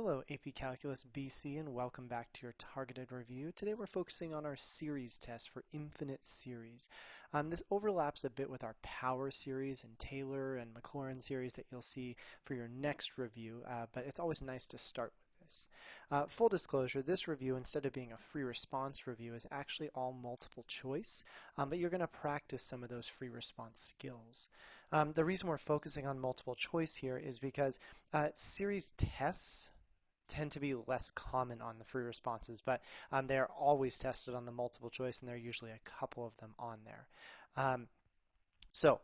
Hello AP Calculus BC and welcome back to your targeted review. Today we're focusing on our series test for infinite series. This overlaps a bit with our power series and Taylor and Maclaurin series that you'll see for your next review, but it's always nice to start with this. Full disclosure, this review, instead of being a free response review, is actually all multiple choice, but you're going to practice some of those free response skills. The reason we're focusing on multiple choice here is because series tests tend to be less common on the free responses, but they are always tested on the multiple choice, and there are usually a couple of them on there. So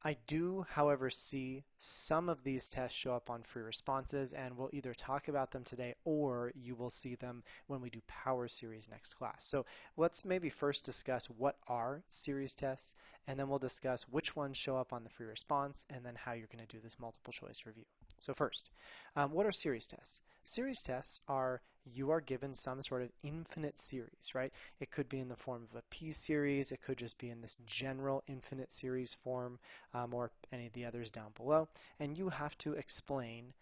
I do, however, see some of these tests show up on free responses, and we'll either talk about them today or you will see them when we do power series next class. So let's maybe first discuss what are series tests, and then we'll discuss which ones show up on the free response and then how you're going to do this multiple choice review. So first, what are series tests? Series tests are you are given some sort of infinite series, right? It could be in the form of a p-series, it could just be in this general infinite series form, or any of the others down below, and you have to explain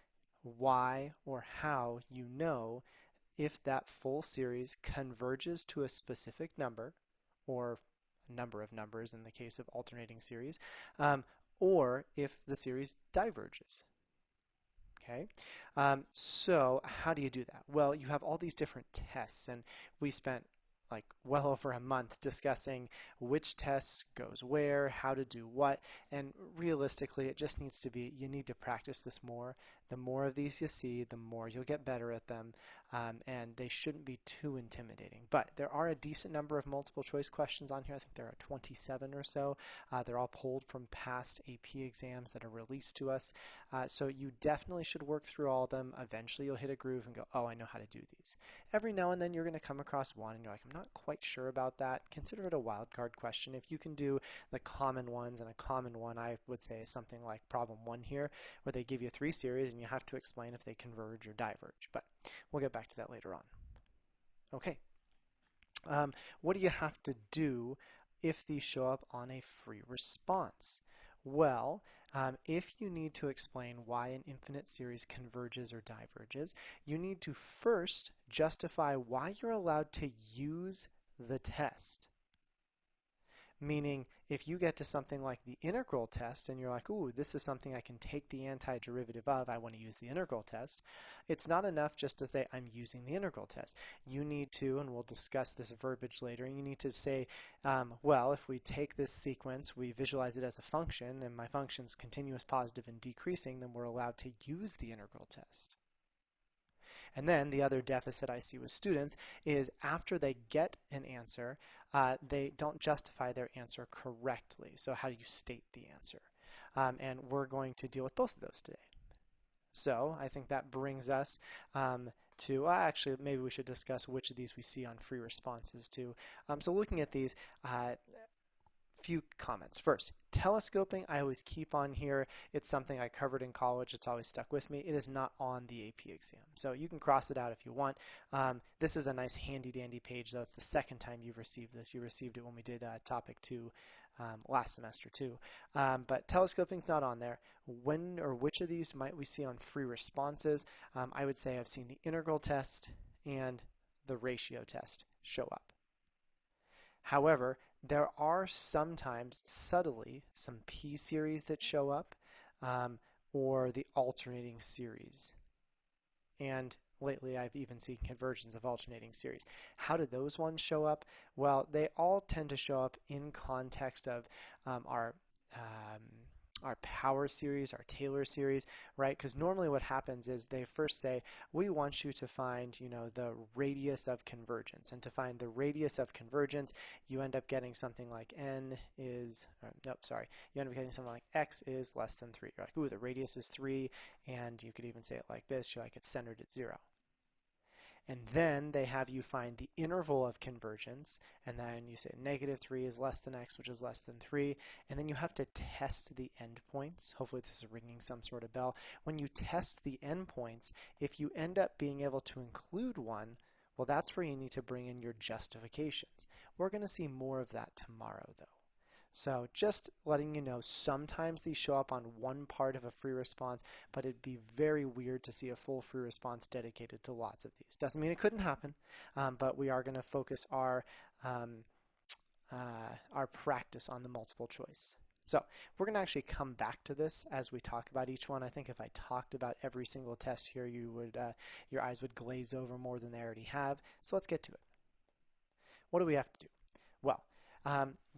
why or how you know if that full series converges to a specific number, or a number of numbers in the case of alternating series, or if the series diverges. Okay, so how do you do that? Well, you have all these different tests, and we spent like well over a month discussing which tests goes where, how to do what, and realistically it just needs to be, you need to practice this more. The more of these you see, the more you'll get better at them, and they shouldn't be too intimidating. But there are a decent number of multiple choice questions on here. I think there are 27 or so. They're all pulled from past AP exams that are released to us. So you definitely should work through all of them. Eventually you'll hit a groove and go, oh, I know how to do these. Every now and then you're going to come across one and you're like, I'm not quite sure about that. Consider it a wildcard question. If you can do the common ones, and a common one I would say is something like problem 1 here, where they give you 3 series and you have to explain if they converge or diverge. But we'll get back to that later on. Okay. What do you have to do if these show up on a free response? Well, if you need to explain why an infinite series converges or diverges, you need to first justify why you're allowed to use the test. Meaning, if you get to something like the integral test and you're like, ooh, this is something I can take the antiderivative of, I want to use the integral test, it's not enough just to say I'm using the integral test. You need to, and we'll discuss this verbiage later, you need to say, well, if we take this sequence, we visualize it as a function, and my function's continuous, positive, and decreasing, then we're allowed to use the integral test. And then the other deficit I see with students is after they get an answer, they don't justify their answer correctly. So how do you state the answer? And we're going to deal with both of those today. So I think that brings us to, actually maybe we should discuss which of these we see on free responses too. So looking at these, few comments. First, telescoping I always keep on here. It's something I covered in college. It's always stuck with me. It is not on the AP exam. So you can cross it out if you want. This is a nice handy dandy page though. It's the second time you've received this. You received it when we did topic 2 last semester too. But telescoping's not on there. When or which of these might we see on free responses? I would say I've seen the integral test and the ratio test show up. However, there are sometimes subtly some p-series that show up, or the alternating series. And lately I've even seen convergence of alternating series. How do those ones show up? Well, they all tend to show up in context of our power series, our Taylor series, right? Because normally what happens is they first say, we want you to find, the radius of convergence. And to find the radius of convergence, you end up getting something like you end up getting something like x is less than 3. You're like, ooh, the radius is 3, and you could even say it like this, you're like, it's centered at 0. And then they have you find the interval of convergence, and then you say -3 is less than x, which is less than 3, and then you have to test the endpoints. Hopefully this is ringing some sort of bell. When you test the endpoints, if you end up being able to include one, well, that's where you need to bring in your justifications. We're going to see more of that tomorrow, though. So just letting you know, sometimes these show up on one part of a free response, but it'd be very weird to see a full free response dedicated to lots of these. Doesn't mean it couldn't happen, but we are going to focus our practice on the multiple choice. So we're going to actually come back to this as we talk about each one. I think if I talked about every single test here, you would your eyes would glaze over more than they already have. So let's get to it. What do we have to do? Well,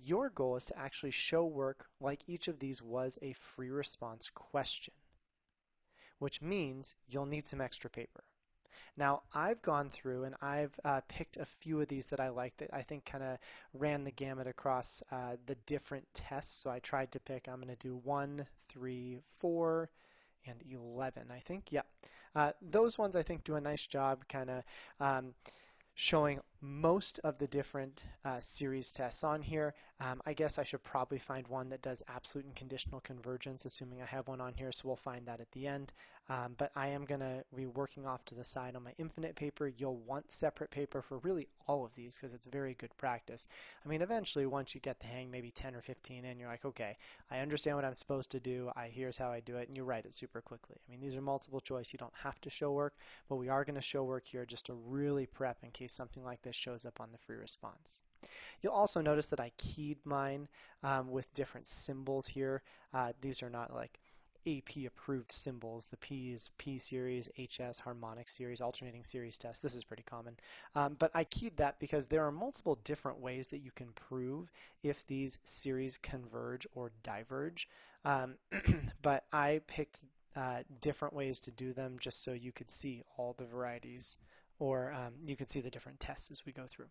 your goal is to actually show work like each of these was a free response question, which means you'll need some extra paper. Now, I've gone through and I've picked a few of these that I like that I think kind of ran the gamut across the different tests. So I tried to pick, I'm going to do 1, 3, 4, and 11, I think. Yeah. Those ones I think do a nice job kind of showing most of the different series tests on here. I guess I should probably find one that does absolute and conditional convergence, assuming I have one on here, so we'll find that at the end. But I am going to be working off to the side on my infinite paper. You'll want separate paper for really all of these because it's very good practice. I mean, eventually, once you get the hang, maybe 10 or 15 in, you're like, okay, I understand what I'm supposed to do. Here's how I do it, and you write it super quickly. I mean, these are multiple choice. You don't have to show work, but we are going to show work here just to really prep in case something like this shows up on the free response. You'll also notice that I keyed mine with different symbols here. These are not like AP approved symbols. The P is P series, HS, harmonic series, alternating series test. This is pretty common. But I keyed that because there are multiple different ways that you can prove if these series converge or diverge. But I picked different ways to do them just so you could see all the varieties, or you could see the different tests as we go through.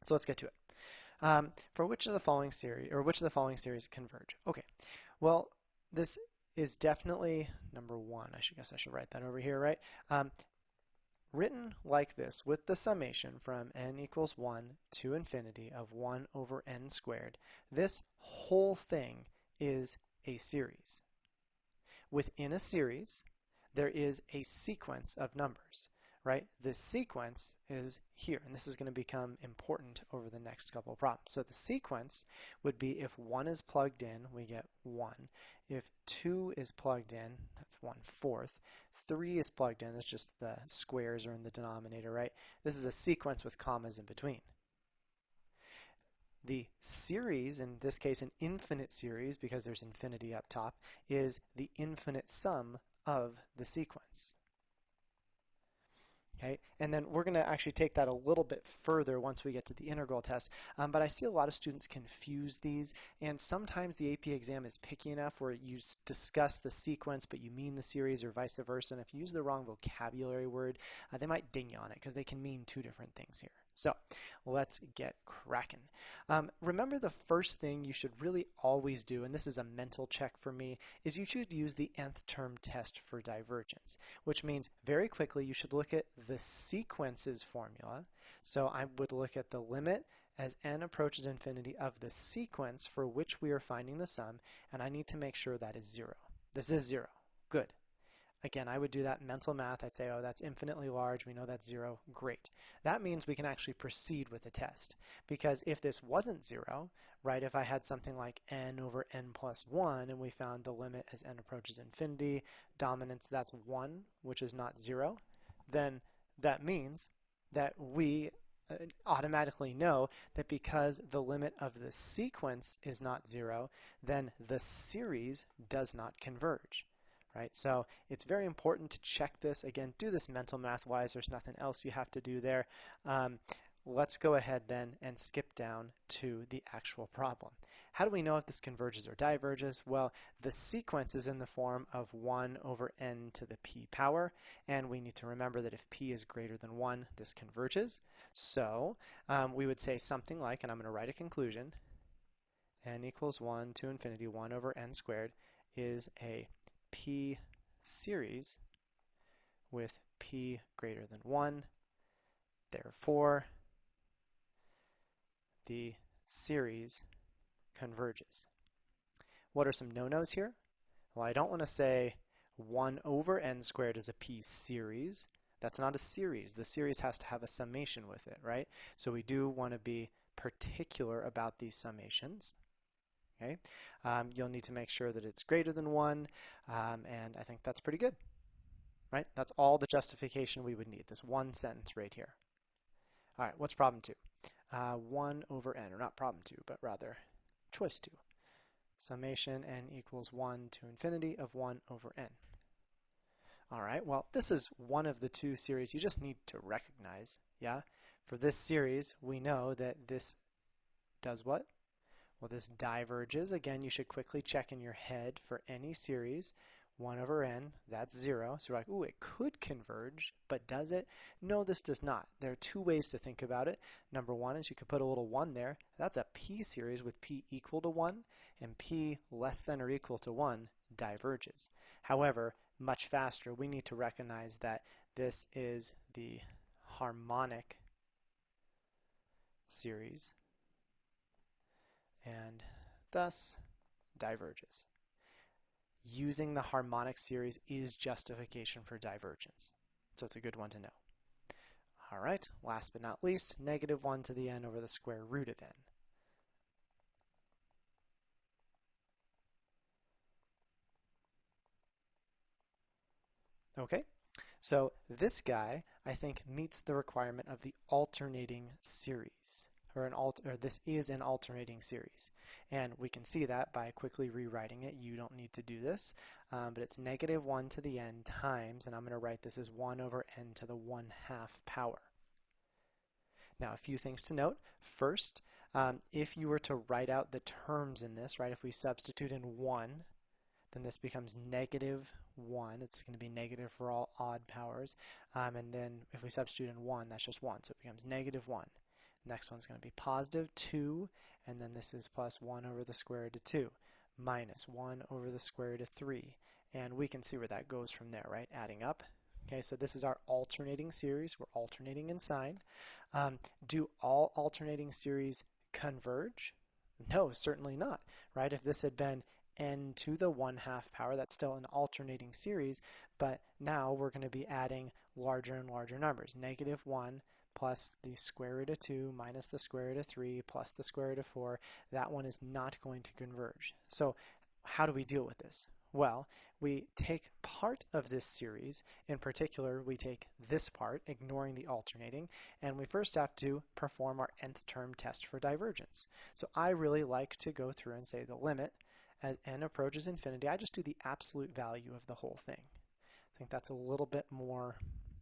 So let's get to it. For which of the following series converge? Okay, well, this is definitely number 1. I guess I should write that over here, right? Written like this, with the summation from n equals 1 to infinity of 1 over n squared, this whole thing is a series. Within a series, there is a sequence of numbers. Right? This sequence is here, and this is going to become important over the next couple of problems. So the sequence would be if 1 is plugged in, we get 1. If 2 is plugged in, that's 1/4. 3 is plugged in, that's just the squares are in the denominator, right? This is a sequence with commas in between. The series, in this case an infinite series, because there's infinity up top, is the infinite sum of the sequence. Okay, and then we're going to actually take that a little bit further once we get to the integral test. But I see a lot of students confuse these, and sometimes the AP exam is picky enough where you discuss the sequence but you mean the series or vice versa, and if you use the wrong vocabulary word, they might ding you on it because they can mean two different things here. So let's get cracking. Remember, the first thing you should really always do, and this is a mental check for me, is you should use the nth term test for divergence, which means very quickly you should look at the sequences formula. So I would look at the limit as n approaches infinity of the sequence for which we are finding the sum, and I need to make sure that is 0. This is 0. Good. Again, I would do that mental math. I'd say, oh, that's infinitely large. We know that's 0. Great. That means we can actually proceed with the test. Because if this wasn't 0, right, if I had something like n over n plus 1, and we found the limit as n approaches infinity, dominance, that's 1, which is not 0, then that means that we automatically know that because the limit of the sequence is not 0, then the series does not converge. Right? So it's very important to check this. Again, do this mental math wise. There's nothing else you have to do there. Let's go ahead then and skip down to the actual problem. How do we know if this converges or diverges? Well, the sequence is in the form of 1 over n to the p power, and we need to remember that if p is greater than 1, this converges. So we would say something like, and I'm going to write a conclusion, n equals 1 to infinity 1 over n squared is a P series with P greater than 1. Therefore, the series converges. What are some no-nos here? Well, I don't want to say 1 over n squared is a P series. That's not a series. The series has to have a summation with it, right? So we do want to be particular about these summations. Okay, you'll need to make sure that it's greater than 1, and I think that's pretty good, right? That's all the justification we would need, this one sentence right here. All right, what's problem 2? 1 over n, or not problem 2, but rather choice 2. Summation n equals 1 to infinity of 1 over n. All right, well, this is one of the two series you just need to recognize, yeah? For this series, we know that this does what? Well, this diverges. Again, you should quickly check in your head for any series. 1 over n, that's 0. So you're like, ooh, it could converge, but does it? No, this does not. There are two ways to think about it. Number one is you could put a little 1 there. That's a p series with p equal to 1, and p less than or equal to 1 diverges. However, much faster, we need to recognize that this is the harmonic series, and thus diverges. Using the harmonic series is justification for divergence. So it's a good one to know. All right, last but not least, negative 1 to the n over the square root of n. Okay, so this guy, I think, meets the requirement of the alternating series. This is an alternating series. And we can see that by quickly rewriting it. You don't need to do this, but it's negative 1 to the n times, and I'm going to write this as 1 over n to the 1/2 power. Now, a few things to note. First, if you were to write out the terms in this, right, if we substitute in 1, then this becomes negative 1. It's going to be negative for all odd powers. And then if we substitute in 1, that's just 1. So it becomes negative 1. Next one's going to be positive 2, and then this is plus 1 over the square root of 2, minus 1 over the square root of 3. And we can see where that goes from there, right? Adding up. Okay, so this is our alternating series. We're alternating in sign. Do all alternating series converge? No, certainly not, right? If this had been n to the 1/2 power, that's still an alternating series, but now we're going to be adding larger and larger numbers. Negative 1 plus the square root of 2 minus the square root of 3 plus the square root of 4. That one is not going to converge. So how do we deal with this? Well, we take part of this series. In particular, we take this part, ignoring the alternating, and we first have to perform our nth term test for divergence. So I really like to go through and say the limit as n approaches infinity. I just do the absolute value of the whole thing. I think that's a little bit more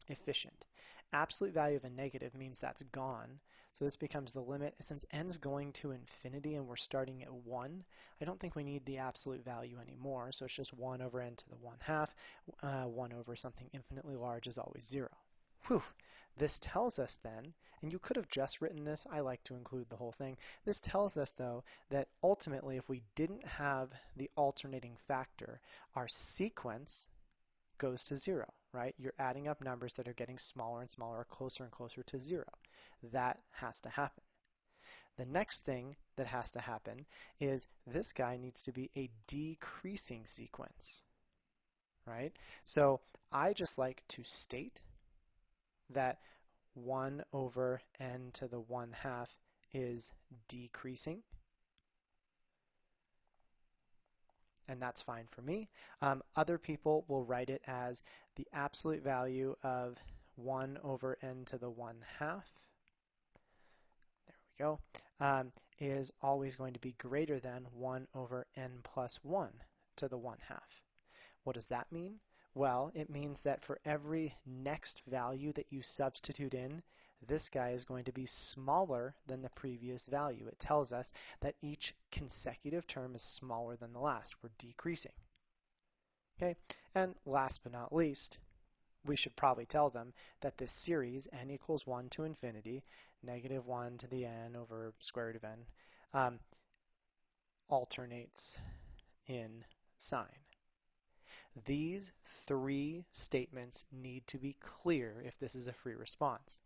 efficient. Absolute value of a negative means that's gone. So this becomes the limit. Since n's going to infinity and we're starting at 1, I don't think we need the absolute value anymore. So it's just 1 over n to the 1/2. 1 over something infinitely large is always 0. Whew. This tells us then, and you could have just written this, I like to include the whole thing. This tells us, though, that ultimately if we didn't have the alternating factor, our sequence goes to 0, right? You're adding up numbers that are getting smaller and smaller, or closer and closer to 0. That has to happen. The next thing that has to happen is this guy needs to be a decreasing sequence, right? So I just like to state that 1 over n to the 1/2 is decreasing. And that's fine for me. Other people will write it as the absolute value of 1 over n to the 1/2. There we go. Is always going to be greater than 1 over n plus 1 to the 1/2. What does that mean? Well, it means that for every next value that you substitute in, this guy is going to be smaller than the previous value. It tells us that each consecutive term is smaller than the last. We're decreasing. Okay, and last but not least, we should probably tell them that this series, n equals 1 to infinity, negative 1 to the n over square root of n, alternates in sign. These three statements need to be clear if this is a free response.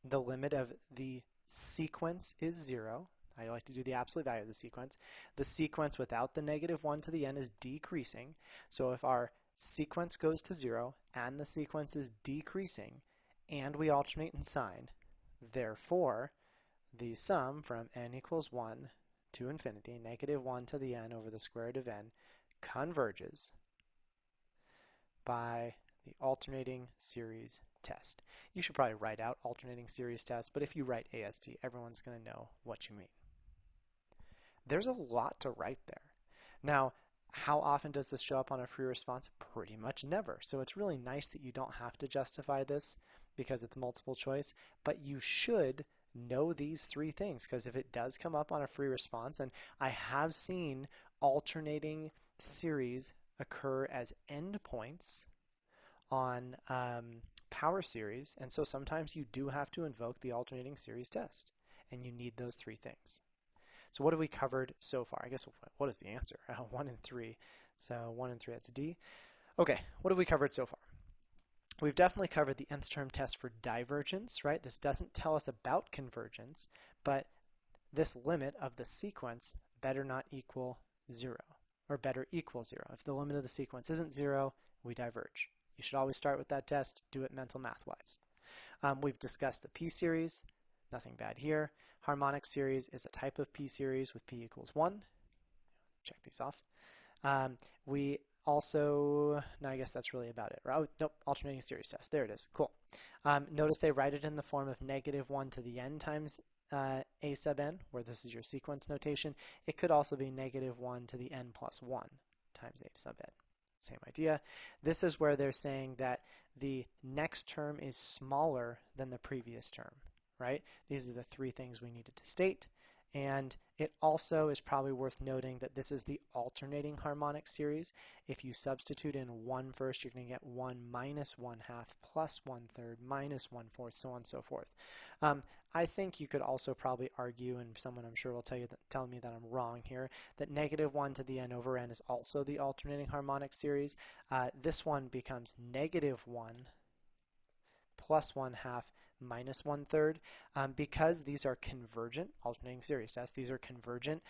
The limit of the sequence is 0. I like to do the absolute value of the sequence. The sequence without the negative 1 to the n is decreasing. So if our sequence goes to 0 and the sequence is decreasing and we alternate in sign, therefore the sum from n equals 1 to infinity, negative 1 to the n over the square root of n, converges by the alternating series test. You should probably write out alternating series test, but if you write AST, everyone's going to know what you mean. There's a lot to write there. Now, how often does this show up on a free response? Pretty much never. So it's really nice that you don't have to justify this because it's multiple choice, but you should know these three things, because if it does come up on a free response, and I have seen alternating series occur as endpoints on power series, and so sometimes you do have to invoke the alternating series test, and you need those three things. So what have we covered so far? I guess, what is the answer? 1 and 3. So 1 and 3, that's D. Okay, what have we covered so far? We've definitely covered the nth term test for divergence, right? This doesn't tell us about convergence, but this limit of the sequence better not equal 0, or better equal 0. If the limit of the sequence isn't 0, we diverge. You should always start with that test. Do it mental math-wise. We've discussed the p-series. Nothing bad here. Harmonic series is a type of p-series with p equals 1. Check these off. We also, no, I guess that's really about it. Oh, nope, alternating series test. There it is. Cool. Notice they write it in the form of negative 1 to the n times a sub n, where this is your sequence notation. It could also be negative 1 to the n plus 1 times a sub n. Same idea. This is where they're saying that the next term is smaller than the previous term, right? These are the three things we needed to state. And it also is probably worth noting that this is the alternating harmonic series. If you substitute in 1 first, you're going to get 1 minus 1 half plus 1/3 minus 1/4, so on and so forth. I think you could also probably argue, and someone I'm sure will tell me that I'm wrong here, that negative 1 to the n over n is also the alternating harmonic series. This one becomes negative 1 plus 1 half minus 1/3. Because these are convergent, alternating series tests, these are convergent.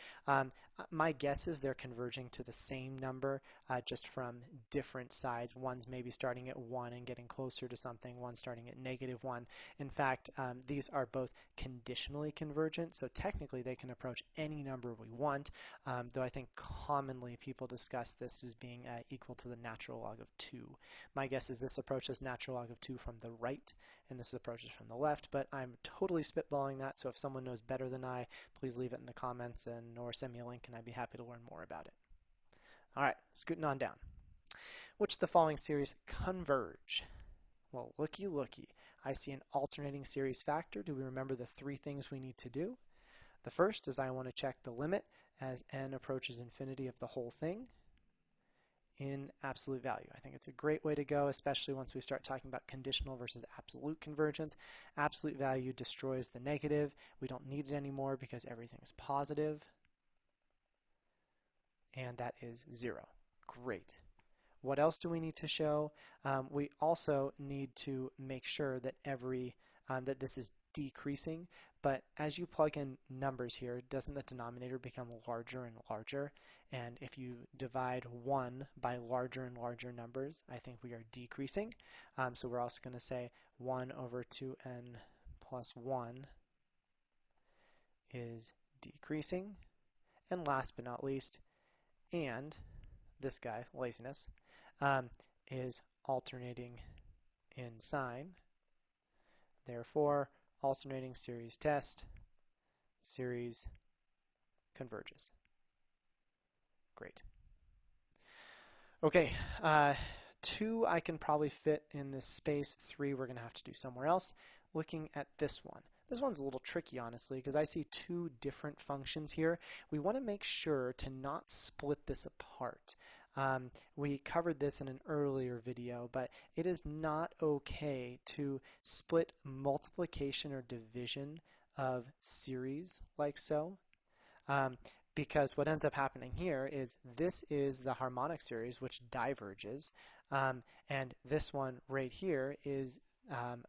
My guess is they're converging to the same number, just from different sides. One's maybe starting at 1 and getting closer to something, one's starting at negative 1. In fact, these are both conditionally convergent, so technically they can approach any number we want, though I think commonly people discuss this as being equal to the natural log of 2. My guess is this approaches natural log of 2 from the right, and this approaches from the left, but I'm totally spitballing that, so if someone knows better than I, please leave it in the comments or send me a link, and I'd be happy to learn more about it. All right, scooting on down. Which of the following series converge? Well, looky, looky. I see an alternating series factor. Do we remember the three things we need to do? The first is I want to check the limit as n approaches infinity of the whole thing in absolute value. I think it's a great way to go, especially once we start talking about conditional versus absolute convergence. Absolute value destroys the negative. We don't need it anymore because everything is positive. And that is 0. Great. What else do we need to show? We also need to make sure that that this is decreasing, but as you plug in numbers here, doesn't the denominator become larger and larger? And if you divide 1 by larger and larger numbers, I think we are decreasing. So we're also going to say 1 over 2n plus 1 is decreasing. And last but not least, and this guy, laziness, is alternating in sign. Therefore, alternating series test, series converges. Great. Okay, 2 I can probably fit in this space. 3 we're going to have to do somewhere else. Looking at this one. This one's a little tricky, honestly, because I see 2 different functions here. We want to make sure to not split this apart. We covered this in an earlier video, but it is not okay to split multiplication or division of series like so. Because what ends up happening here is this is the harmonic series, which diverges, and this one right here is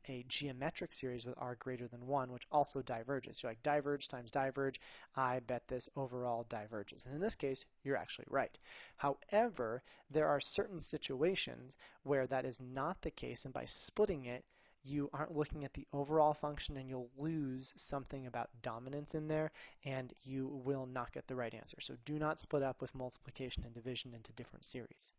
a geometric series with r greater than 1, which also diverges. So like diverge times diverge, I bet this overall diverges. And in this case, you're actually right. However, there are certain situations where that is not the case, and by splitting it, you aren't looking at the overall function, and you'll lose something about dominance in there, and you will not get the right answer. So do not split up with multiplication and division into different series.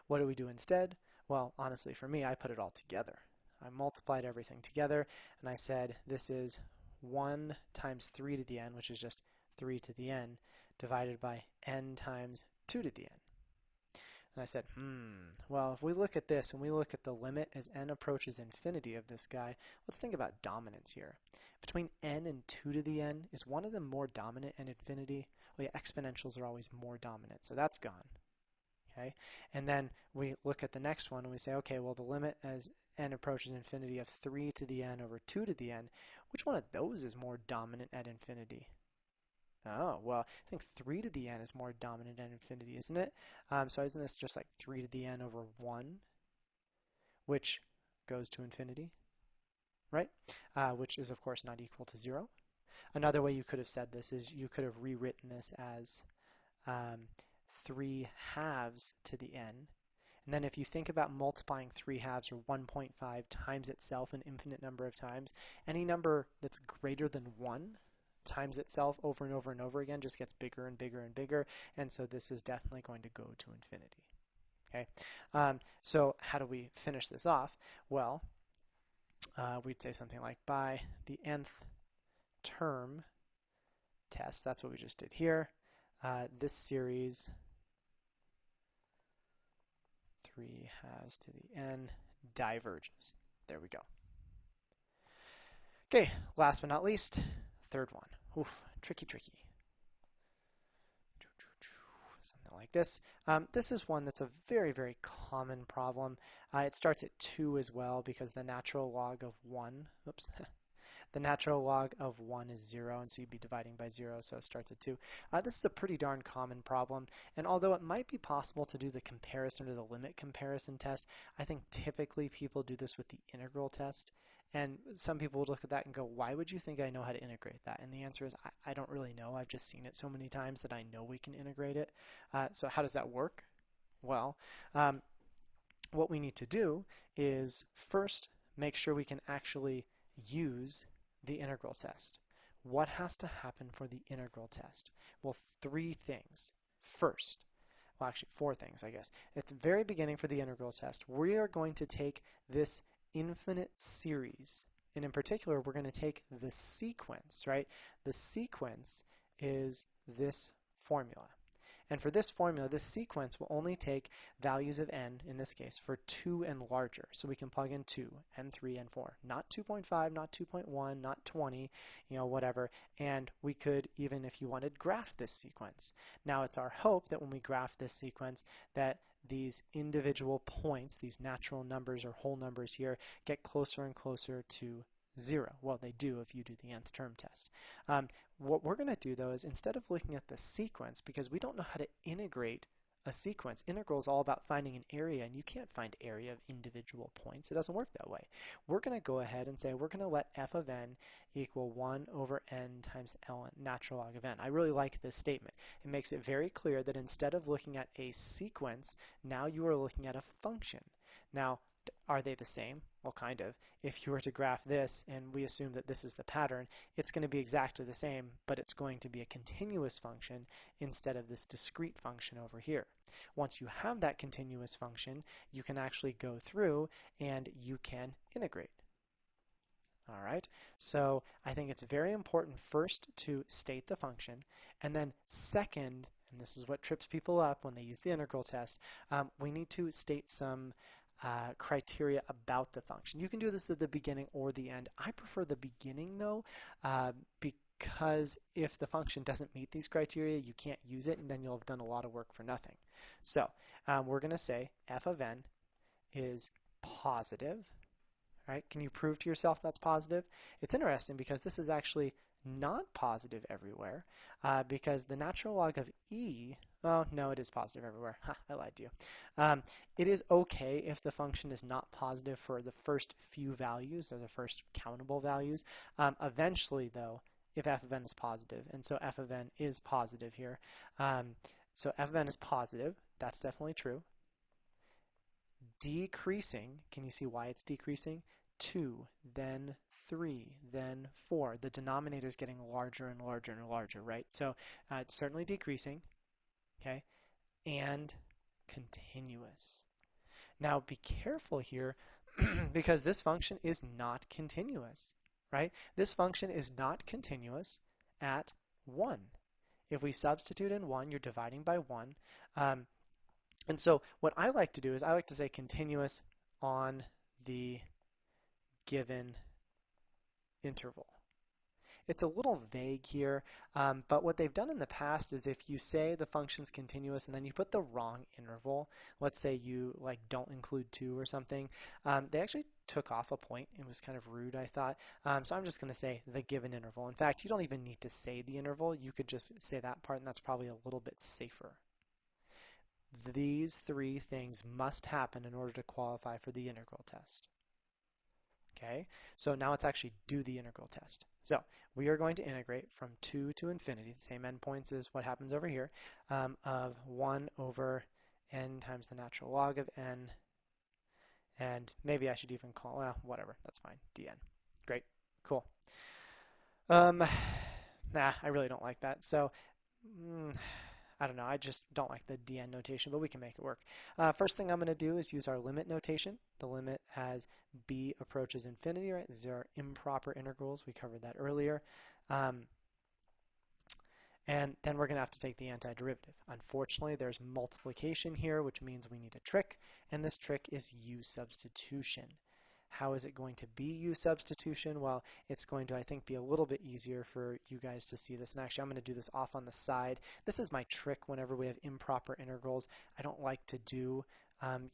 What do we do instead? Well, honestly, for me, I put it all together. I multiplied everything together, and I said this is 1 times 3 to the n, which is just 3 to the n, divided by n times 2 to the n. And I said, well, if we look at this and we look at the limit as n approaches infinity of this guy, let's think about dominance here. Between n and 2 to the n, is one of them more dominant at infinity? Well, yeah, exponentials are always more dominant, so that's gone. Okay, and then we look at the next one and we say, okay, well, the limit as n approaches infinity of 3 to the n over 2 to the n, which one of those is more dominant at infinity? Oh, well, I think 3 to the n is more dominant at infinity, isn't it? So isn't this just like 3 to the n over 1, which goes to infinity, right? Which is, of course, not equal to 0. Another way you could have said this is you could have rewritten this as 3 halves to the n. And then if you think about multiplying 3 halves, or 1.5 times itself an infinite number of times, any number that's greater than 1 times itself over and over and over again just gets bigger and bigger and bigger, and so this is definitely going to go to infinity. Okay, so how do we finish this off? Well, we'd say something like by the nth term test, that's what we just did here, this series 3 halves to the n diverges. There we go. Okay, last but not least, third one. Oof, tricky. Something like this. This is one that's a very, very common problem. It starts at 2 as well, because the natural log of 1, the natural log of 1 is 0, and so you'd be dividing by 0, so it starts at 2. This is a pretty darn common problem, and although it might be possible to do the comparison or the limit comparison test, I think typically people do this with the integral test. And some people would look at that and go, why would you think I know how to integrate that? And the answer is, I don't really know. I've just seen it so many times that I know we can integrate it. So how does that work? Well, what we need to do is first make sure we can actually use the integral test. What has to happen for the integral test? Well, 3 things. First, well, actually 4 things, I guess. At the very beginning for the integral test, we are going to take this infinite series, and in particular we're going to take the sequence, right? The sequence is this formula, and for this formula, this sequence will only take values of n, in this case, for 2 and larger. So we can plug in 2, and 3, and 4. Not 2.5, not 2.1, not 20, whatever. And we could even, if you wanted, graph this sequence. Now it's our hope that when we graph this sequence that these individual points, these natural numbers or whole numbers here, get closer and closer to 0. Well, they do if you do the nth term test. What we're going to do, though, is instead of looking at the sequence, because we don't know how to integrate a sequence, integral is all about finding an area, and you can't find area of individual points. It doesn't work that way. We're going to go ahead and say we're going to let f of n equal 1 over n times ln, natural log of n. I really like this statement. It makes it very clear that instead of looking at a sequence, now you are looking at a function. Now, are they the same? Well, kind of. If you were to graph this and we assume that this is the pattern, it's going to be exactly the same, but it's going to be a continuous function instead of this discrete function over here. Once you have that continuous function, you can actually go through and you can integrate. All right, so I think it's very important first to state the function, and then second, and this is what trips people up when they use the integral test, we need to state some criteria about the function. You can do this at the beginning or the end. I prefer the beginning, though, because if the function doesn't meet these criteria, you can't use it, and then you'll have done a lot of work for nothing. So we're going to say f of n is positive. Right? Can you prove to yourself that's positive? It's interesting because this is actually not positive everywhere, because the natural log of e, well, no, it is positive everywhere. Ha, I lied to you. It is okay if the function is not positive for the first few values, or the first countable values. Eventually, though, if f of n is positive, and so f of n is positive here, so f of n is positive, that's definitely true. Decreasing, can you see why it's decreasing? 2, then 3, then 4. The denominator is getting larger and larger and larger, right? So it's certainly decreasing, okay, and continuous. Now be careful here because this function is not continuous, right? This function is not continuous at 1. If we substitute in 1, you're dividing by 1. And so what I like to do is I like to say continuous on the given interval. It's a little vague here, but what they've done in the past is if you say the function's continuous and then you put the wrong interval, let's say you like don't include 2 or something, they actually took off a point. It was kind of rude, I thought. So I'm just going to say the given interval. In fact, you don't even need to say the interval. You could just say that part, and that's probably a little bit safer. These 3 things must happen in order to qualify for the integral test. Okay, so now let's actually do the integral test. So we are going to integrate from 2 to infinity, the same endpoints as what happens over here, of 1 over n times the natural log of n, and maybe I should even call, well, whatever, that's fine, dn. Great, cool. Nah, I really don't like that, so I don't know, I just don't like the dn notation, but we can make it work. First thing I'm going to do is use our limit notation. The limit as b approaches infinity, right? These are improper integrals. We covered that earlier. And then we're going to have to take the antiderivative. Unfortunately, there's multiplication here, which means we need a trick, and this trick is u substitution. How is it going to be u substitution? Well, it's going to, I think, be a little bit easier for you guys to see this. And actually, I'm going to do this off on the side. This is my trick whenever we have improper integrals. I don't like to do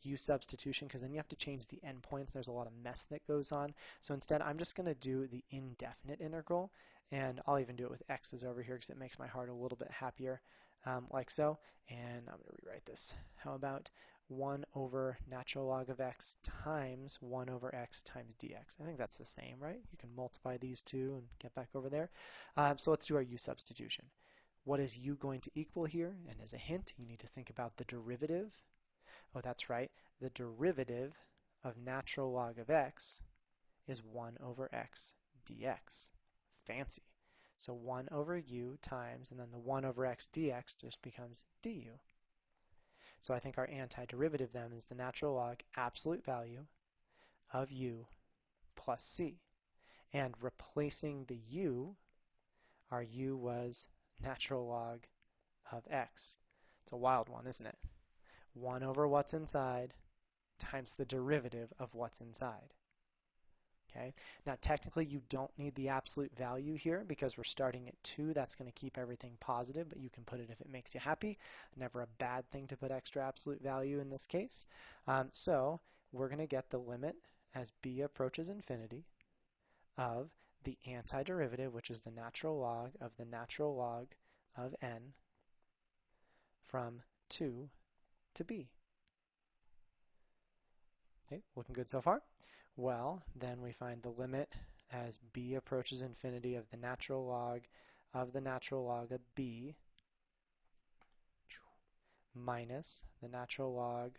u substitution because then you have to change the endpoints. There's a lot of mess that goes on. So instead, I'm just going to do the indefinite integral. And I'll even do it with x's over here because it makes my heart a little bit happier, like so. And I'm going to rewrite this. How about 1 over natural log of x times 1 over x times dx. I think that's the same, right? You can multiply these two and get back over there. So let's do our u substitution. What is u going to equal here? And as a hint, you need to think about the derivative. Oh, that's right. The derivative of natural log of x is 1 over x dx. Fancy. So 1 over u times, and then the 1 over x dx just becomes du. So I think our antiderivative then is the natural log absolute value of u plus c. And replacing the u, our u was natural log of x. It's a wild one, isn't it? 1 over what's inside times the derivative of what's inside. Okay. Now technically you don't need the absolute value here because we're starting at 2. That's going to keep everything positive, but you can put it if it makes you happy. Never a bad thing to put extra absolute value in this case. So we're going to get the limit as b approaches infinity of the antiderivative, which is the natural log of the natural log of n from 2 to b. Okay, looking good so far? Well, then we find the limit as b approaches infinity of the natural log of b minus the natural log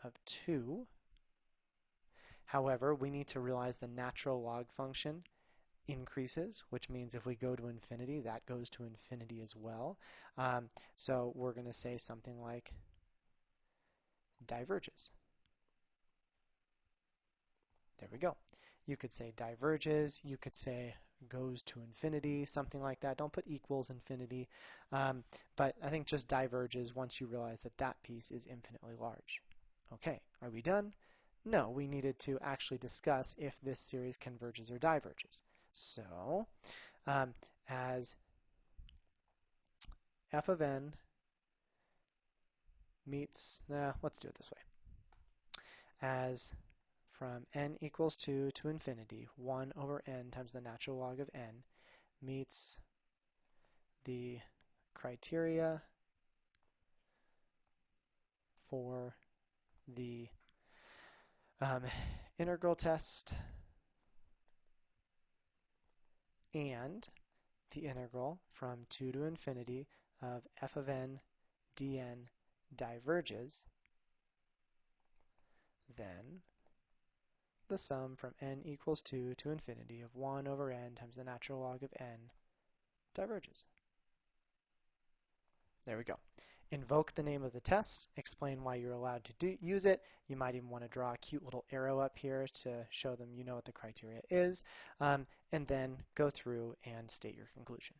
of 2. However, we need to realize the natural log function increases, which means if we go to infinity, that goes to infinity as well. So we're going to say something like diverges. There we go. You could say diverges, you could say goes to infinity, something like that. Don't put equals infinity, but I think just diverges once you realize that that piece is infinitely large. Okay, are we done? No, we needed to actually discuss if this series converges or diverges. So, as f of n meets, let's do it this way. As from n equals 2 to infinity, 1 over n times the natural log of n meets the criteria for the integral test and the integral from 2 to infinity of f of n dn diverges, then the sum from n equals 2 to infinity of 1 over n times the natural log of n diverges. There we go. Invoke the name of the test, explain why you're allowed to use it. You might even want to draw a cute little arrow up here to show them you know what the criteria is, and then go through and state your conclusion.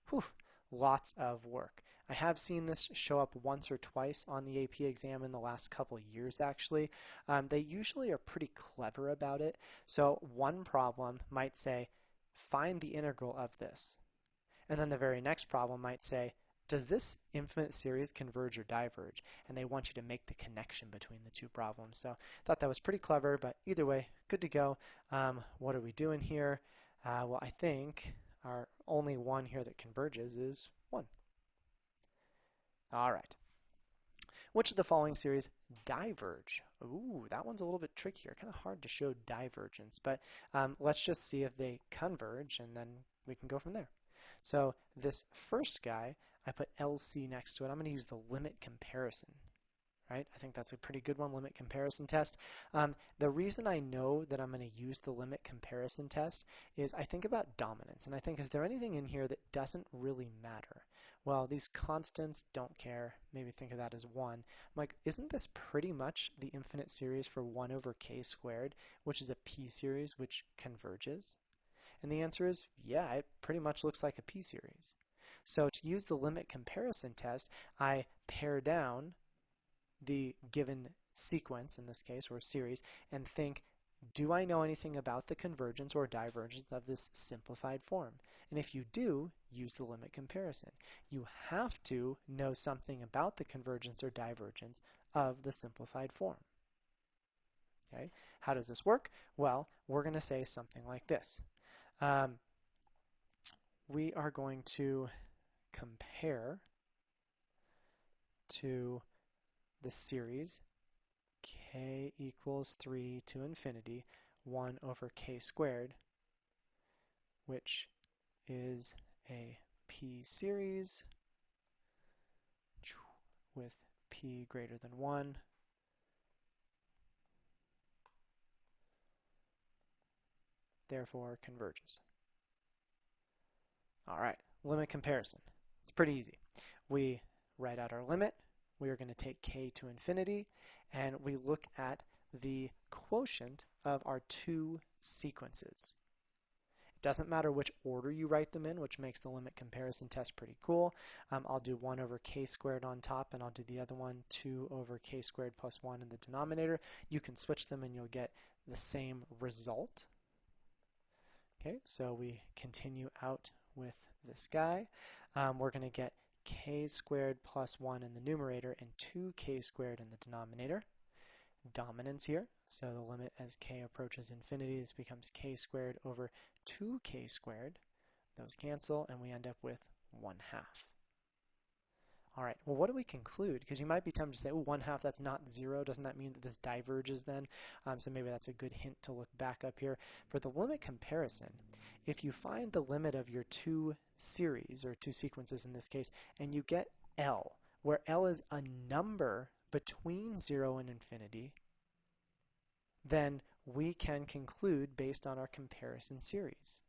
Whew, lots of work. I have seen this show up once or twice on the AP exam in the last couple years, actually. They usually are pretty clever about it. So one problem might say, find the integral of this. And then the very next problem might say, does this infinite series converge or diverge? And they want you to make the connection between the two problems. So I thought that was pretty clever, but either way, good to go. What are we doing here? Well, I think our only one here that converges is 1. All right. Which of the following series diverge? Ooh, that one's a little bit trickier. Kind of hard to show divergence, but let's just see if they converge, and then we can go from there. So this first guy, I put LC next to it. I'm going to use the limit comparison, right? I think that's a pretty good one, limit comparison test. The reason I know that I'm going to use the limit comparison test is I think about dominance, and I think, is there anything in here that doesn't really matter? Well, these constants don't care. Maybe think of that as 1. I'm like, isn't this pretty much the infinite series for 1 over k squared, which is a p series which converges? And the answer is, yeah, it pretty much looks like a p series. So to use the limit comparison test, I pare down the given sequence, in this case, or series, and think, do I know anything about the convergence or divergence of this simplified form? And if you do, use the limit comparison. You have to know something about the convergence or divergence of the simplified form. Okay? How does this work? Well, we're going to say something like this. We are going to compare to the series k equals 3 to infinity 1 over k squared, which is a p series with p greater than 1, therefore converges. All right, limit comparison. It's pretty easy. We write out our limit. We are going to take k to infinity, and we look at the quotient of our two sequences. It doesn't matter which order you write them in, which makes the limit comparison test pretty cool. I'll do 1 over k squared on top, and I'll do the other one 2 over k squared plus 1 in the denominator. You can switch them and you'll get the same result. Okay, so we continue out with this guy. We're going to get k squared plus 1 in the numerator and 2k squared in the denominator. Dominance here, so the limit as k approaches infinity, this becomes k squared over 2k squared. Those cancel, and we end up with 1/2. All right, well, what do we conclude? Because you might be tempted to say, oh, 1/2, that's not 0. Doesn't that mean that this diverges then? So maybe that's a good hint to look back up here. For the limit comparison, if you find the limit of your two series, or two sequences in this case, and you get L, where L is a number between 0 and infinity, then we can conclude based on our comparison series.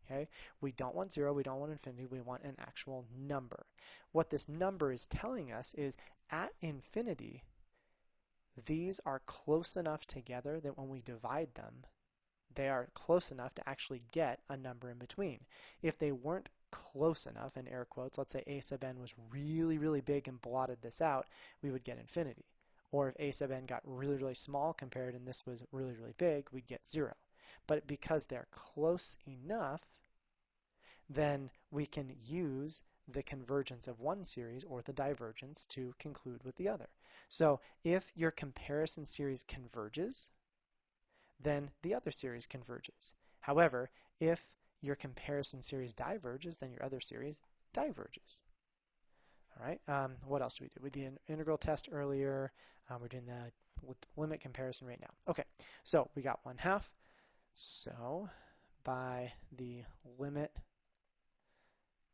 Okay? We don't want 0, we don't want infinity, we want an actual number. What this number is telling us is at infinity, these are close enough together that when we divide them, they are close enough to actually get a number in between. If they weren't close enough, in air quotes, let's say a sub n was really, really big and blotted this out, we would get infinity. Or if a sub n got really, really small compared and this was really, really big, we'd get 0. But because they're close enough, then we can use the convergence of one series or the divergence to conclude with the other. So if your comparison series converges, then the other series converges. However, if your comparison series diverges, then your other series diverges. All right, what else do we do? We did an integral test earlier. We're doing the limit comparison right now. Okay, so we got 1/2. So by the limit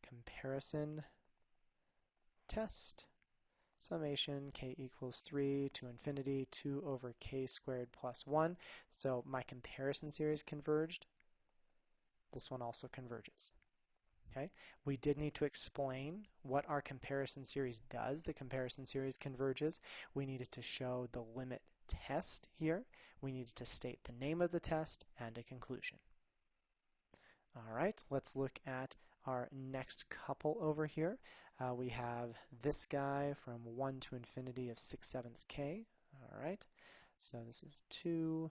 comparison test, summation k equals 3 to infinity 2 over k squared plus 1. So my comparison series converged. This one also converges. Okay, we did need to explain what our comparison series does. The comparison series converges. We needed to show the limit test here. We needed to state the name of the test and a conclusion. All right, let's look at our next couple over here. We have this guy from 1 to infinity of 6/7 k. All right, so this is 2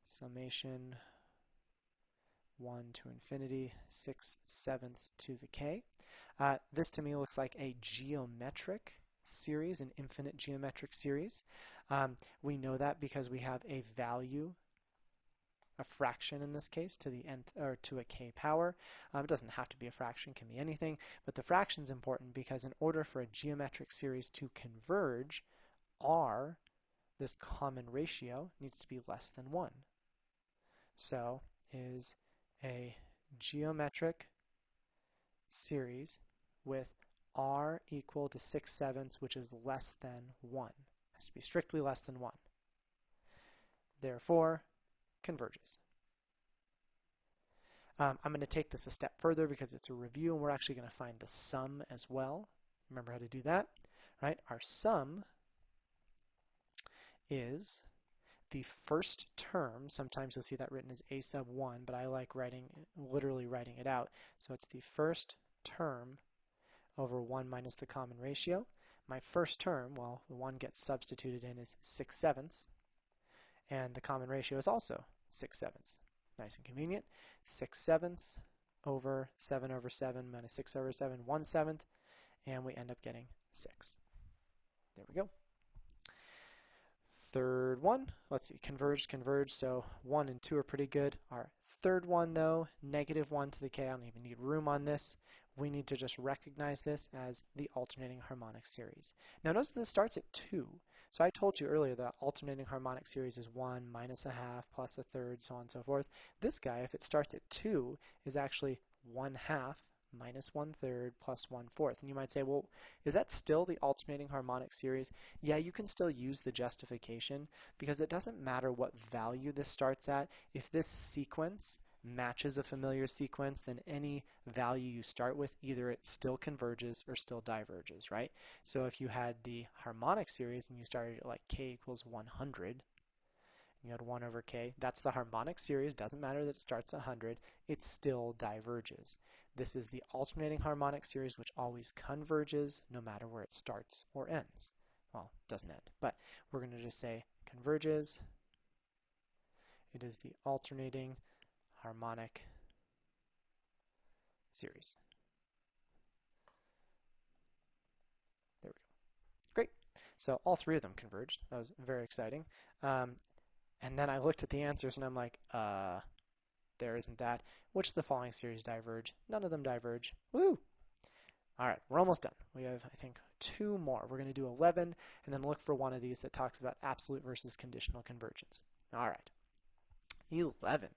summation 1 to infinity 6/7 to the k. This to me looks like a geometric series, an infinite geometric series. We know that because we have a value, a fraction in this case, to the nth or to a k power. It doesn't have to be a fraction, it can be anything, but the fraction is important because in order for a geometric series to converge, R, this common ratio, needs to be less than 1. So is a geometric series with R equal to 6/7, which is less than 1. It has to be strictly less than 1. Therefore, converges. I'm going to take this a step further because it's a review and we're actually going to find the sum as well. Remember how to do that, right? Our sum is the first term. Sometimes you'll see that written as a sub 1, but I like literally writing it out. So it's the first term over 1 minus the common ratio. My first term, well, the 1 gets substituted in, is 6/7, and the common ratio is also 6/7. Nice and convenient. 6/7 over 7 over 7 minus 6 over 7, 1/7, and we end up getting 6. There we go. Third one, let's see, converged, so 1 and 2 are pretty good. Our third one though, -1 to the k, I don't even need room on this. We need to just recognize this as the alternating harmonic series. Now notice this starts at 2. So I told you earlier that alternating harmonic series is 1 minus a half plus a third, so on and so forth. This guy, if it starts at 2, is actually 1/2 minus 1/3 plus 1/4. And you might say, well, is that still the alternating harmonic series? Yeah, you can still use the justification because it doesn't matter what value this starts at. If this sequence matches a familiar sequence, then any value you start with, either it still converges or still diverges, right? So if you had the harmonic series and you started at like k equals 100, you had 1 over k, that's the harmonic series, doesn't matter that it starts at 100, it still diverges. This is the alternating harmonic series, which always converges no matter where it starts or ends. Well, it doesn't end, but we're going to just say converges. It is the alternating harmonic series. There we go. Great. So all 3 of them converged. That was very exciting. And then I looked at the answers and I'm like, there isn't that. Which of the following series diverge? None of them diverge. Woo! All right, we're almost done. We have, I think, 2 more. We're going to do 11 and then look for one of these that talks about absolute versus conditional convergence. All right, 11.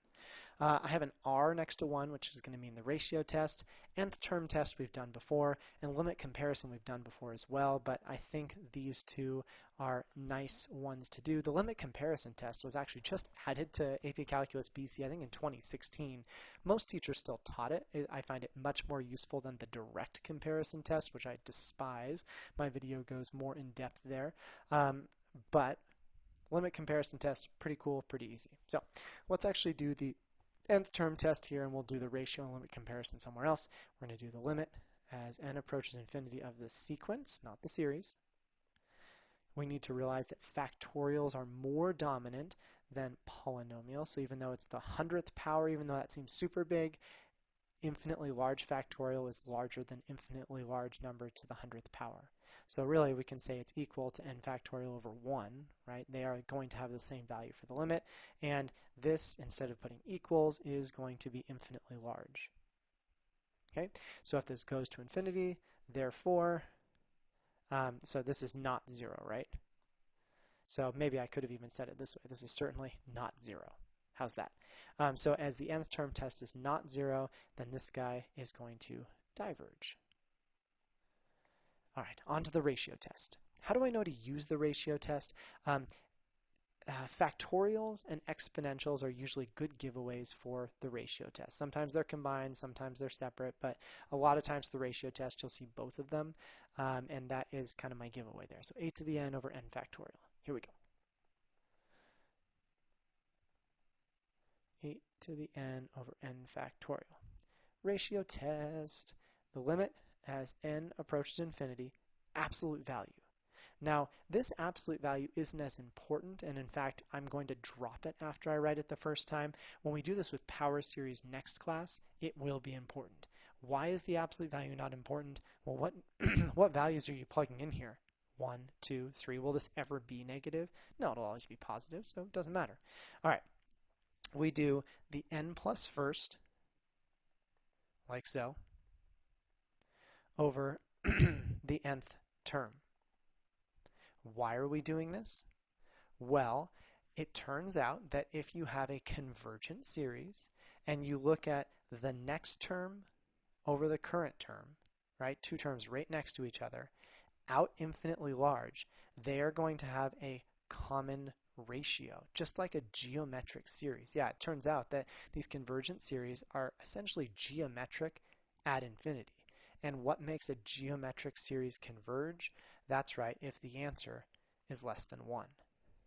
I have an R next to 1, which is going to mean the ratio test. Nth term test we've done before, and limit comparison we've done before as well, but I think these 2 are nice ones to do. The limit comparison test was actually just added to AP Calculus BC, I think in 2016. Most teachers still taught it. I find it much more useful than the direct comparison test, which I despise. My video goes more in depth there. But limit comparison test, pretty cool, pretty easy. So let's actually do the nth term test here, and we'll do the ratio and limit comparison somewhere else. We're going to do the limit as n approaches infinity of the sequence, not the series. We need to realize that factorials are more dominant than polynomials. So even though it's the 100th power, even though that seems super big, infinitely large factorial is larger than infinitely large number to the 100th power. So really we can say it's equal to n factorial over 1, right? They are going to have the same value for the limit, and this, instead of putting equals, is going to be infinitely large. Okay, so if this goes to infinity, therefore, so this is not 0, right? So maybe I could have even said it this way. This is certainly not 0. How's that? So as the nth term test is not 0, then this guy is going to diverge. All right, on to the ratio test. How do I know to use the ratio test? Factorials and exponentials are usually good giveaways for the ratio test. Sometimes they're combined, sometimes they're separate, but a lot of times the ratio test you'll see both of them, and that is kind of my giveaway there. So a to the n over n factorial. Here we go. 8 to the n over n factorial. Ratio test. The limit as n approaches infinity, absolute value. Now, this absolute value isn't as important, and in fact, I'm going to drop it after I write it the first time. When we do this with power series next class, it will be important. Why is the absolute value not important? Well, what values are you plugging in here? 1, 2, 3. Will this ever be negative? No, it'll always be positive, so it doesn't matter. All right, we do the n plus first, like so, over the nth term. Why are we doing this? Well, it turns out that if you have a convergent series and you look at the next term over the current term, right, two terms right next to each other, out infinitely large, they are going to have a common ratio, just like a geometric series. Yeah, it turns out that these convergent series are essentially geometric at infinity. And what makes a geometric series converge? That's right, if the answer is less than 1.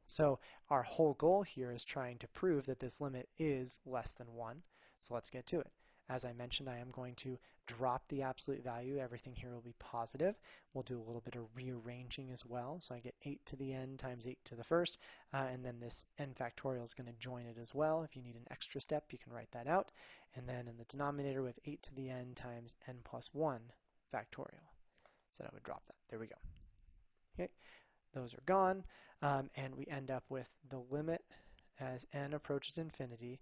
So our whole goal here is trying to prove that this limit is less than 1. So let's get to it. As I mentioned, I am going to drop the absolute value. Everything here will be positive. We'll do a little bit of rearranging as well. So I get 8 to the n times 8 to the first, and then this n factorial is going to join it as well. If you need an extra step, you can write that out. And then in the denominator, we have 8 to the n times n plus 1 factorial. So I would drop that. There we go. Okay, those are gone, and we end up with the limit as n approaches infinity.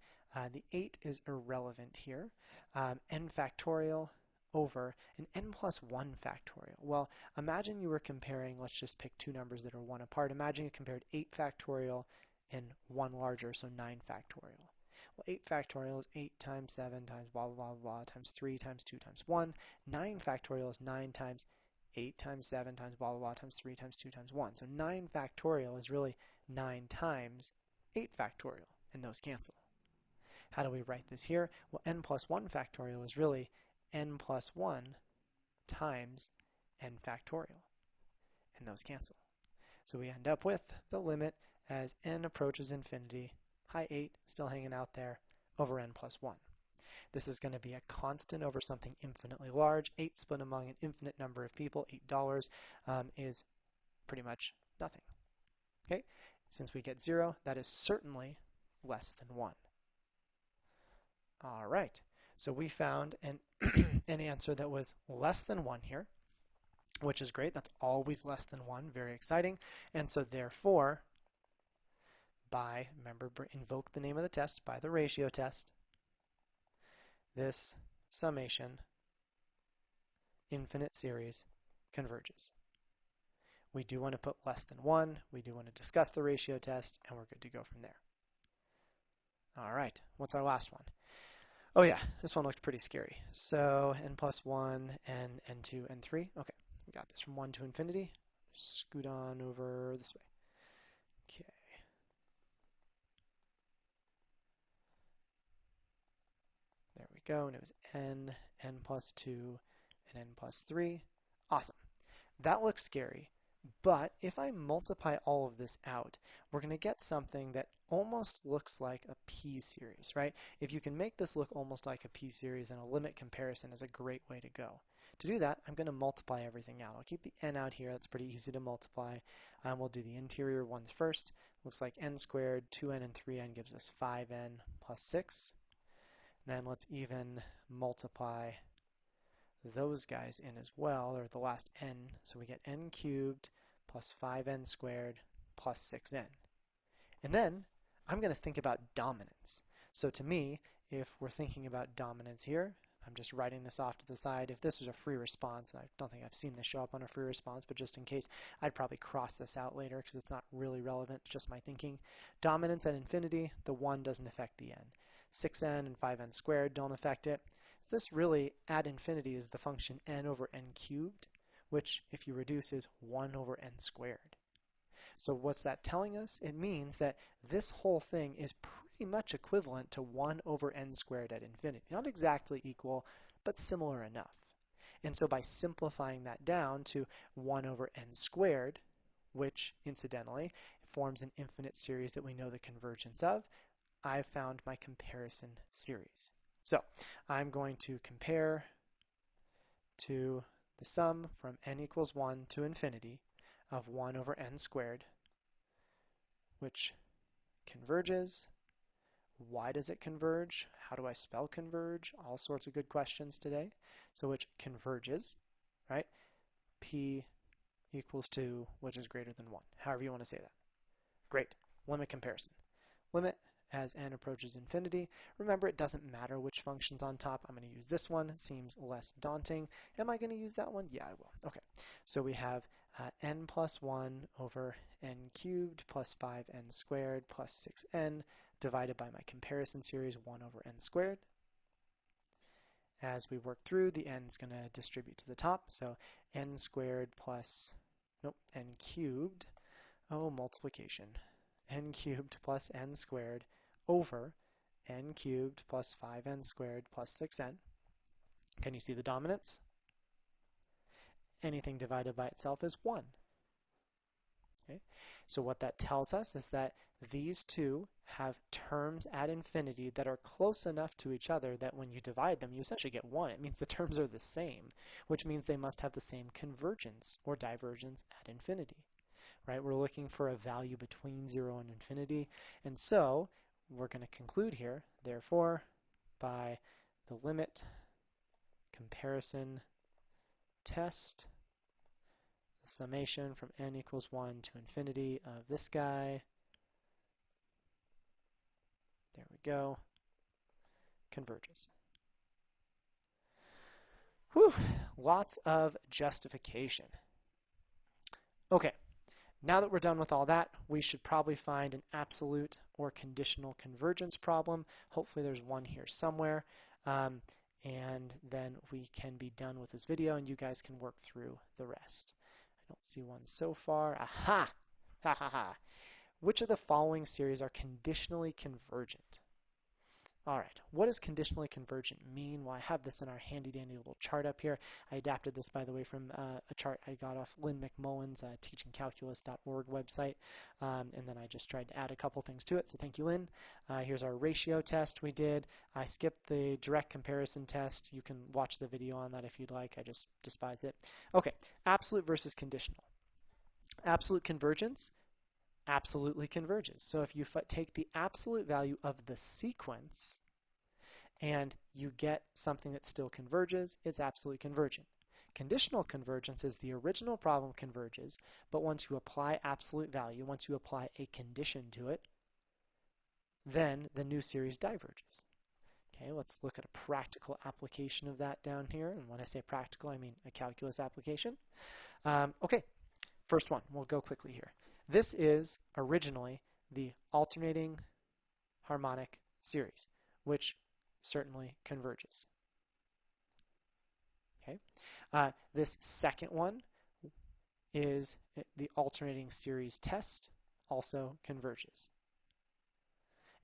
The 8 is irrelevant here. N factorial over an n plus 1 factorial. Well, imagine you were comparing, let's just pick two numbers that are 1 apart. Imagine you compared 8 factorial and 1 larger, so 9 factorial. Well, 8 factorial is 8 times 7 times blah, blah, blah, blah, times 3 times 2 times 1. 9 factorial is 9 times 8 times 7 times blah, blah, blah, times 3 times 2 times 1. So 9 factorial is really 9 times 8 factorial, and those cancel. How do we write this here? Well, n plus 1 factorial is really n plus 1 times n factorial, and those cancel. So we end up with the limit as n approaches infinity, high 8 still hanging out there, over n plus 1. This is going to be a constant over something infinitely large. 8 split among an infinite number of people, $8, is pretty much nothing. Okay, since we get 0, that is certainly less than 1. All right, so we found an answer that was less than 1 here, which is great. That's always less than 1, very exciting. And so therefore, remember, invoke the name of the test, by the ratio test, this summation infinite series converges. We do want to put less than 1. We do want to discuss the ratio test, and we're good to go from there. All right, what's our last one? Oh yeah, this one looked pretty scary. So n plus 1, n, n2, n3. Okay, we got this from 1 to infinity. Scoot on over this way. Okay. There we go, and it was n, n plus 2, and n plus 3. Awesome. That looks scary, but if I multiply all of this out, we're going to get something that almost looks like a p-series, right? If you can make this look almost like a p-series, then a limit comparison is a great way to go. To do that, I'm going to multiply everything out. I'll keep the n out here. That's pretty easy to multiply. We'll do the interior ones first. Looks like n squared, 2n and 3n gives us 5n plus 6. Then let's even multiply those guys in as well, or the last n. So we get n cubed plus 5n squared plus 6n. And then I'm going to think about dominance. So to me, if we're thinking about dominance here, I'm just writing this off to the side. If this was a free response, and I don't think I've seen this show up on a free response, but just in case, I'd probably cross this out later because it's not really relevant, it's just my thinking. Dominance at infinity, the 1 doesn't affect the n. 6n and 5n squared don't affect it. So this really, at infinity, is the function n over n cubed. which if you reduce is 1 over n squared. So what's that telling us? It means that this whole thing is pretty much equivalent to 1 over n squared at infinity. Not exactly equal, but similar enough. And so by simplifying that down to 1 over n squared, which incidentally forms an infinite series that we know the convergence of, I've found my comparison series. So I'm going to compare to the sum from n equals 1 to infinity of 1 over n squared, which converges. Why does it converge? How do I spell converge? All sorts of good questions today. So which converges, right? P equals 2, which is greater than 1. However you want to say that. Great. Limit comparison. Limit as n approaches infinity. Remember, it doesn't matter which function's on top. I'm going to use this one. It seems less daunting. Am I going to use that one? Yeah, I will. Okay. So we have n plus 1 over n cubed plus 5n squared plus 6n divided by my comparison series 1 over n squared. As we work through, the n is going to distribute to the top. So n squared plus, n cubed, multiplication. N cubed plus n squared over n cubed plus 5n squared plus 6n. Can you see the dominance? Anything divided by itself is 1. Okay? So what that tells us is that these two have terms at infinity that are close enough to each other that when you divide them, you essentially get 1. It means the terms are the same, which means they must have the same convergence or divergence at infinity. Right? We're looking for a value between 0 and infinity, and so we're going to conclude here, therefore, by the limit comparison test, the summation from n equals 1 to infinity of this guy, there we go, converges. Whew, lots of justification. Okay. Now that we're done with all that, we should probably find an absolute or conditional convergence problem. Hopefully there's one here somewhere. And then we can be done with this video and you guys can work through the rest. I don't see one so far. Aha! Ha ha ha. Which of the following series are conditionally convergent? All right, what does conditionally convergent mean? Well, I have this in our handy-dandy little chart up here. I adapted this, by the way, from a chart I got off Lynn McMullen's teachingcalculus.org website, and then I just tried to add a couple things to it, so thank you, Lynn. Here's our ratio test we did. I skipped the direct comparison test. You can watch the video on that if you'd like. I just despise it. Okay, absolute versus conditional. Absolute convergence absolutely converges. So if you take the absolute value of the sequence and you get something that still converges, it's absolutely convergent. Conditional convergence is the original problem converges, but once you apply absolute value, once you apply a condition to it, then the new series diverges. Okay, let's look at a practical application of that down here. And when I say practical, I mean a calculus application. Okay, first one. We'll go quickly here. This is originally the alternating harmonic series, which certainly converges. Okay. This second one is the alternating series test, also converges.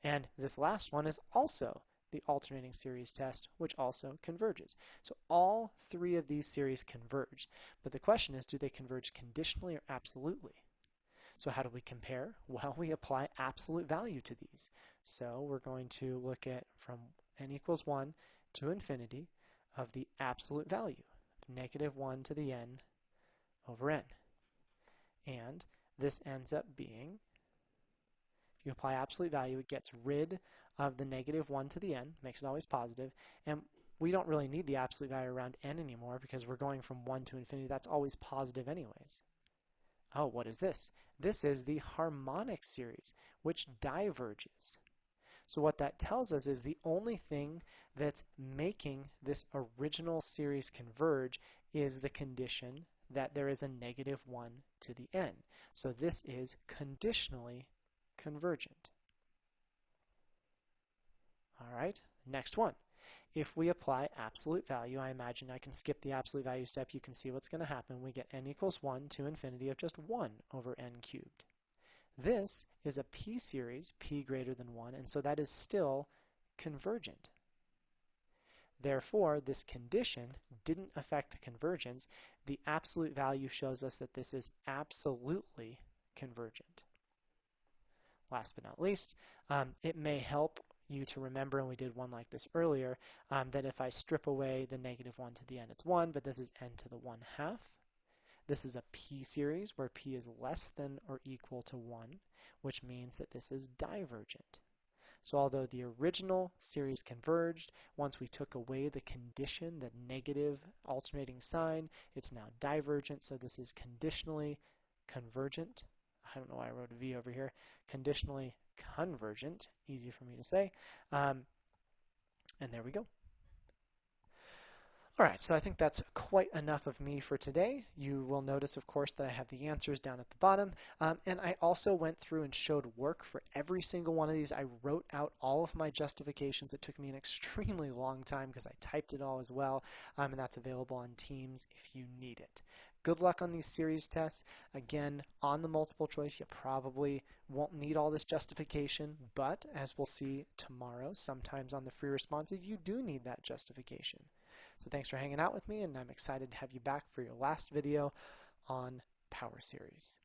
And this last one is also the alternating series test, which also converges. So all three of these series converge. But the question is, do they converge conditionally or absolutely? So how do we compare? Well, we apply absolute value to these. So we're going to look at from n equals 1 to infinity of the absolute value, -1 to the n over n. And this ends up being, if you apply absolute value, it gets rid of the -1 to the n, makes it always positive, and we don't really need the absolute value around n anymore because we're going from 1 to infinity. That's always positive anyways. Oh, what is this? This is the harmonic series, which diverges. So what that tells us is the only thing that's making this original series converge is the condition that there is a -1 to the n. So this is conditionally convergent. All right, next one. if we apply absolute value, I imagine I can skip the absolute value step. You can see what's going to happen. We get n equals 1 to infinity of just 1 over n cubed. This is a p-series, p greater than 1, and so that is still convergent. Therefore, this condition didn't affect the convergence. The absolute value shows us that this is absolutely convergent. Last but not least, it may help you to remember, and we did one like this earlier, that if I strip away the negative 1 to the n, it's 1, but this is n to the 1/2. This is a p-series where p is less than or equal to 1, which means that this is divergent. So although the original series converged, once we took away the condition, the negative alternating sign, it's now divergent, so this is conditionally convergent. I don't know why I wrote a V over here. Conditionally convergent, easy for me to say. And there we go. All right, so I think that's quite enough of me for today. You will notice, of course, that I have the answers down at the bottom. And I also went through and showed work for every single one of these. I wrote out all of my justifications. It took me an extremely long time because I typed it all as well. And that's available on Teams if you need it. Good luck on these series tests. Again, on the multiple choice, you probably won't need all this justification, but as we'll see tomorrow, sometimes on the free responses, you do need that justification. So thanks for hanging out with me, and I'm excited to have you back for your last video on power series.